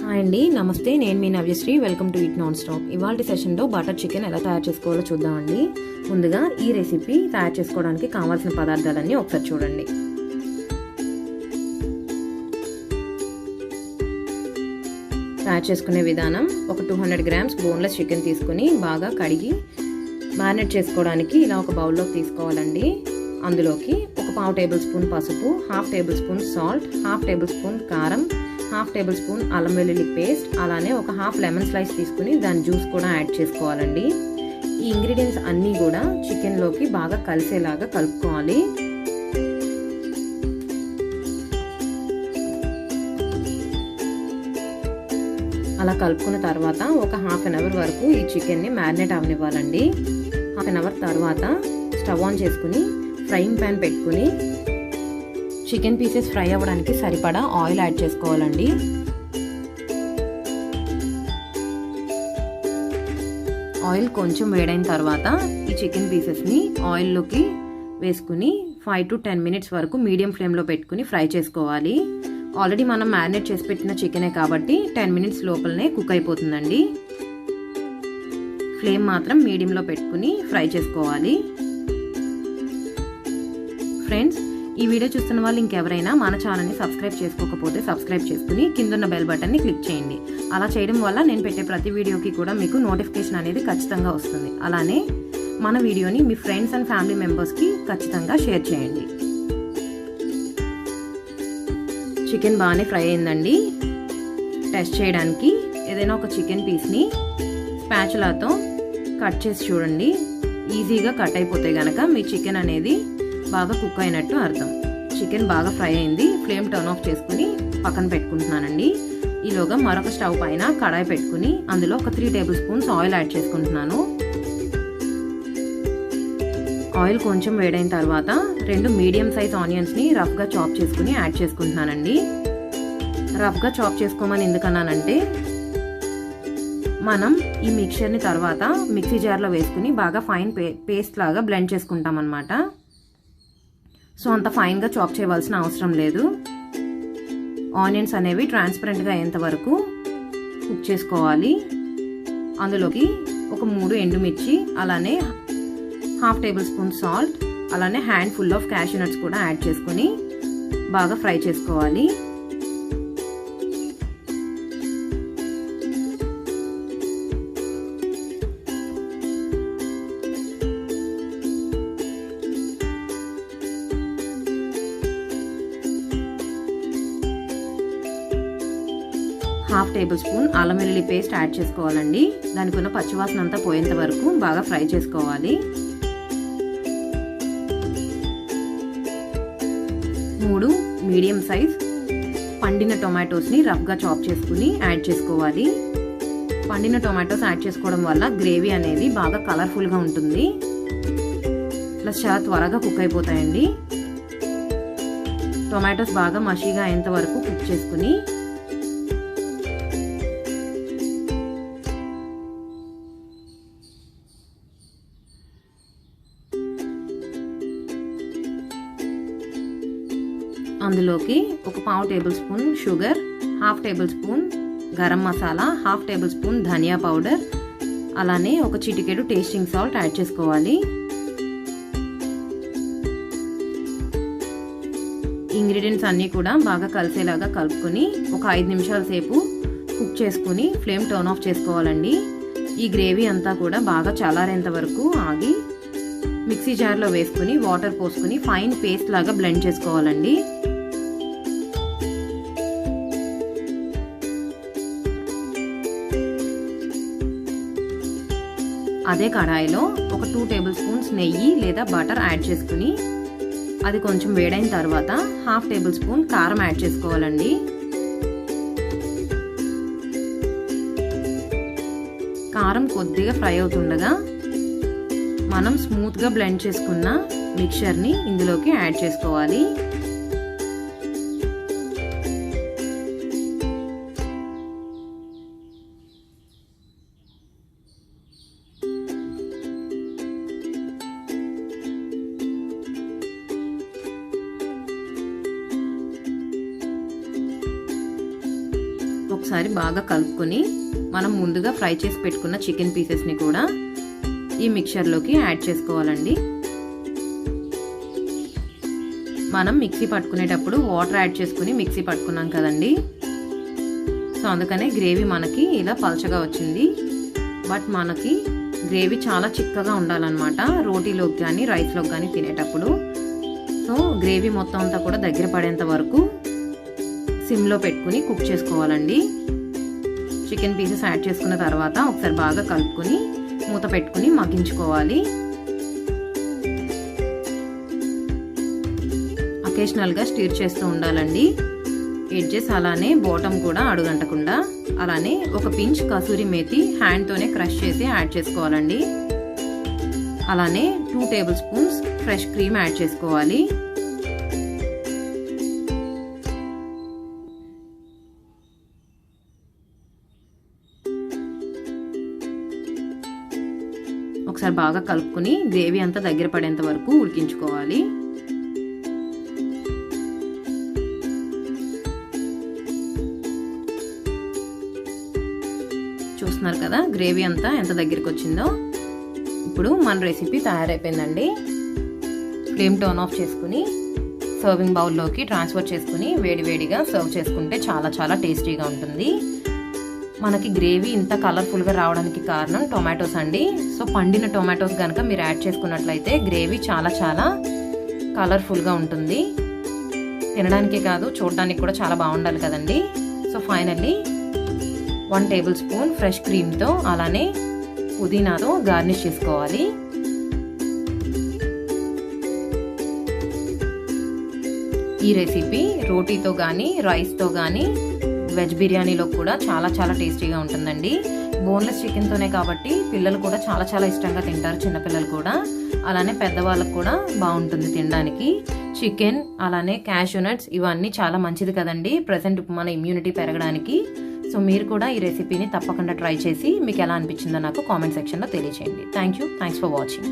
Hi అండి, నమస్తే. నేను మీ Navyasri. Welcome to it non stop. ఇవాళ సెషన్లో బటర్ చికెన్ ఎలా తయారు చేసుకోవాలో చూద్దామండి. ముందుగా ఈ రెసిపీ తయారు చేసుకోవడానికి కావాల్సిన పదార్థాలన్నీ ఒకసారి చూడండి. తయారు చేసుకునే విధానం: ఒక 200 గ్రామ్స్ బోన్లెస్ చికెన్ తీసుకుని బాగా కడిగి మ్యారినేట్ చేసుకోవడానికి ఇలా ఒక బౌల్లోకి తీసుకోవాలండి. అందులోకి ఒక 1/2 టేబుల్ స్పూన్ పసుపు, 1/2 table spoon salt, 1/2 table spoon కారం, 1/2 టేబుల్ స్పూన్ అల్లం వెల్లుల్లి పేస్ట్, అలానే ఒక 1/2 లెమన్ స్లైస్ తీసుకుని దాని జ్యూస్ కూడా యాడ్ చేసుకోవాలండి. ఈ ఇంగ్రీడియంట్స్ అన్నీ కూడా చికెన్లోకి బాగా కలిసేలాగా కలుపుకోవాలి. అలా కలుపుకున్న తర్వాత ఒక 1/2 అవర్ వరకు ఈ చికెన్ని మ్యారినేట్ అవనివ్వాలండి. 1/2 అవర్ తర్వాత స్టవ్ ఆన్ చేసుకుని ఫ్రైయింగ్ ప్యాన్ పెట్టుకుని చికెన్ పీసెస్ ఫ్రై అవ్వడానికి సరిపడా ఆయిల్ యాడ్ చేసుకోవాలండి. ఆయిల్ కొంచెం వేడైన తర్వాత ఈ చికెన్ పీసెస్ని ఆయిల్లోకి వేసుకుని 5 to 10 మినిట్స్ వరకు మీడియం ఫ్లేమ్లో పెట్టుకుని ఫ్రై చేసుకోవాలి. ఆల్రెడీ మనం మ్యారినేట్ చేసి పెట్టిన చికెనే కాబట్టి 10 మినిట్స్ లోపలనే కుక్ అయిపోతుందండి. ఫ్లేమ్ మాత్రం మీడియంలో పెట్టుకుని ఫ్రై చేసుకోవాలి. ఫ్రెండ్స్, ఈ వీడియో చూస్తున్న వాళ్ళు ఇంకెవరైనా మన ఛానల్ని సబ్స్క్రైబ్ చేసుకోకపోతే సబ్స్క్రైబ్ చేసుకుని కిందున్న బెల్ బటన్ని క్లిక్ చేయండి. అలా చేయడం వల్ల నేను పెట్టే ప్రతి వీడియోకి కూడా మీకు నోటిఫికేషన్ అనేది ఖచ్చితంగా వస్తుంది. అలానే మన వీడియోని మీ ఫ్రెండ్స్ అండ్ ఫ్యామిలీ మెంబర్స్కి ఖచ్చితంగా షేర్ చేయండి. చికెన్ బాగానే ఫ్రై అయిందండి. టెస్ట్ చేయడానికి ఏదైనా ఒక చికెన్ పీస్ని స్పాచులాతో కట్ చేసి చూడండి. ఈజీగా కట్ అయిపోతే కనుక మీ చికెన్ అనేది బాగా కుక్ అయినట్టు అర్థం. చికెన్ బాగా ఫ్రై అయింది. ఫ్లేమ్ టర్న్ ఆఫ్ చేసుకుని పక్కన పెట్టుకుంటున్నానండి. ఈలోగా మరొక స్టవ్ పైన కడాయి పెట్టుకుని అందులో ఒక 3 టేబుల్ స్పూన్స్ ఆయిల్ యాడ్ చేసుకుంటున్నాను. ఆయిల్ కొంచెం వేడైన తర్వాత 2 మీడియం సైజ్ ఆనియన్స్ని రఫ్గా చాప్ చేసుకుని యాడ్ చేసుకుంటున్నానండి. రఫ్గా చాప్ చేసుకోమని ఎందుకన్నానంటే మనం ఈ మిక్చర్ని తర్వాత మిక్సీ జార్లో వేసుకుని బాగా ఫైన్ పేస్ట్ లాగా బ్లెండ్ చేసుకుంటాం అన్నమాట. సో అంత ఫైన్గా చాప్ చేయవలసిన అవసరం లేదు. ఆనియన్స్ అనేవి ట్రాన్స్పరెంట్గా అయ్యేంత వరకు కుక్ చేసుకోవాలి. అందులోకి ఒక 3 ఎండుమిర్చి, అలానే 1/2 టేబుల్ స్పూన్ సాల్ట్, అలానే hand full of cashew nuts కూడా యాడ్ చేసుకొని బాగా ఫ్రై చేసుకోవాలి. హాఫ్ టేబుల్ స్పూన్ అల్లం వెల్లుల్లి పేస్ట్ యాడ్ చేసుకోవాలండి. దానికి ఉన్న పచ్చివాసన అంతా పోయేంత వరకు బాగా ఫ్రై చేసుకోవాలి. 3 మీడియం సైజ్ పండిన టొమాటోస్ని రఫ్గా చాప్ చేసుకుని యాడ్ చేసుకోవాలి. పండిన టొమాటోస్ యాడ్ చేసుకోవడం వల్ల గ్రేవీ అనేది బాగా కలర్ఫుల్గా ఉంటుంది. ప్లస్ చాలా త్వరగా కుక్ అయిపోతాయండి. టొమాటోస్ బాగా మషీగా అయ్యేంత వరకు కుక్ చేసుకుని అందులోకి ఒక 1/2 tablespoon sugar, 1/2 tablespoon garam masala, 1/2 tablespoon ధనియా పౌడర్, అలానే ఒక చిటికెడు టేస్టింగ్ సాల్ట్ యాడ్ చేసుకోవాలి. ఇంగ్రీడియంట్స్ అన్నీ కూడా బాగా కలిసేలాగా కలుపుకొని ఒక 5 నిమిషాల సేపు కుక్ చేసుకుని ఫ్లేమ్ టర్న్ ఆఫ్ చేసుకోవాలండి. ఈ గ్రేవీ అంతా కూడా బాగా చల్లారేంత వరకు ఆగి మిక్సీ జార్లో వేసుకుని వాటర్ పోసుకుని ఫైన్ పేస్ట్ లాగా బ్లెండ్ చేసుకోవాలండి. అదే కడాయిలో ఒక 2 టేబుల్ స్పూన్స్ నెయ్యి లేదా బటర్ యాడ్ చేసుకుని అది కొంచెం వేడైన తర్వాత 1/2 టేబుల్ స్పూన్ కారం యాడ్ చేసుకోవాలండి. కారం కొద్దిగా ఫ్రై అవుతుండగా మనం స్మూత్గా బ్లెండ్ చేసుకున్న మిక్చర్ని ఇందులోకి యాడ్ చేసుకోవాలి. ఒక ఒకసారి బాగా కలుపుకొని మనం ముందుగా ఫ్రై చేసి పెట్టుకున్న చికెన్ పీసెస్ని కూడా ఈ మిక్చర్లోకి యాడ్ చేసుకోవాలండి. మనం మిక్సీ పట్టుకునేటప్పుడు వాటర్ యాడ్ చేసుకుని మిక్సీ పట్టుకున్నాం కదండి. సో అందుకనే గ్రేవీ మనకి ఇలా పల్చగా వచ్చింది. బట్ మనకి గ్రేవీ చాలా చిక్కగా ఉండాలన్నమాట రోటీలోకి కానీ రైస్లోకి కానీ తినేటప్పుడు. సో గ్రేవీ మొత్తం అంతా కూడా దగ్గర పడేంత వరకు సిమ్లో పెట్టుకుని కుక్ చేసుకోవాలండి. చికెన్ పీసెస్ యాడ్ చేసుకున్న తర్వాత ఒకసారి బాగా కలుపుకొని మూత పెట్టుకుని మగ్గించుకోవాలి. అకేషనల్గా స్టిర్ చేస్తూ ఉండాలండి. ఎడ్జెస్ అలానే బాటమ్ కూడా అడుగంటకుండా. అలానే ఒక పించ్ కసూరి మేతి హ్యాండ్తోనే క్రష్ చేసి యాడ్ చేసుకోవాలండి. అలానే 2 table spoons fresh cream add చేసుకోవాలి. ఒకసారి బాగా కలుపుకొని గ్రేవీ అంతా దగ్గర పడేంత వరకు ఉడికించుకోవాలి. చూస్తున్నారు కదా గ్రేవీ అంతా ఎంత దగ్గరికి వచ్చిందో. ఇప్పుడు మన రెసిపీ తయారైపోయిందండి. ఫ్లేమ్ టర్న్ ఆఫ్ చేసుకుని సర్వింగ్ బౌల్లోకి ట్రాన్స్ఫర్ చేసుకుని వేడివేడిగా సర్వ్ చేసుకుంటే చాలా చాలా టేస్టీగా ఉంటుంది. మనకి గ్రేవీ ఇంత కలర్ఫుల్గా రావడానికి కారణం టొమాటోస్ అండి. సో పండిన టొమాటోస్ కనుక మీరు యాడ్ చేసుకున్నట్లయితే గ్రేవీ చాలా చాలా కలర్ఫుల్గా ఉంటుంది. తినడానికే కాదు చూడడానికి కూడా చాలా బాగుండాలి కదండి. So finally 1 tablespoon fresh క్రీమ్తో అలానే పుదీనాతో గార్నిష్ చేసుకోవాలి. ఈ రెసిపీ రోటీతో కానీ రైస్తో కానీ వెజ్ బిర్యానీలో కూడా చాలా చాలా టేస్టీగా ఉంటుందండి. బోన్లెస్ చికెన్తోనే కాబట్టి పిల్లలు కూడా చాలా చాలా ఇష్టంగా తింటారు, చిన్నపిల్లలు కూడా. అలానే పెద్దవాళ్ళకు కూడా బాగుంటుంది తినడానికి. చికెన్ అలానే క్యాష్యూ నట్స్ ఇవన్నీ చాలా మంచిది కదండి ప్రెసెంట్ మన ఇమ్యూనిటీ పెరగడానికి. సో మీరు కూడా ఈ రెసిపీని తప్పకుండా ట్రై చేసి మీకు ఎలా అనిపించిందో నాకు కామెంట్ సెక్షన్లో తెలియచేయండి. Thanks for watching.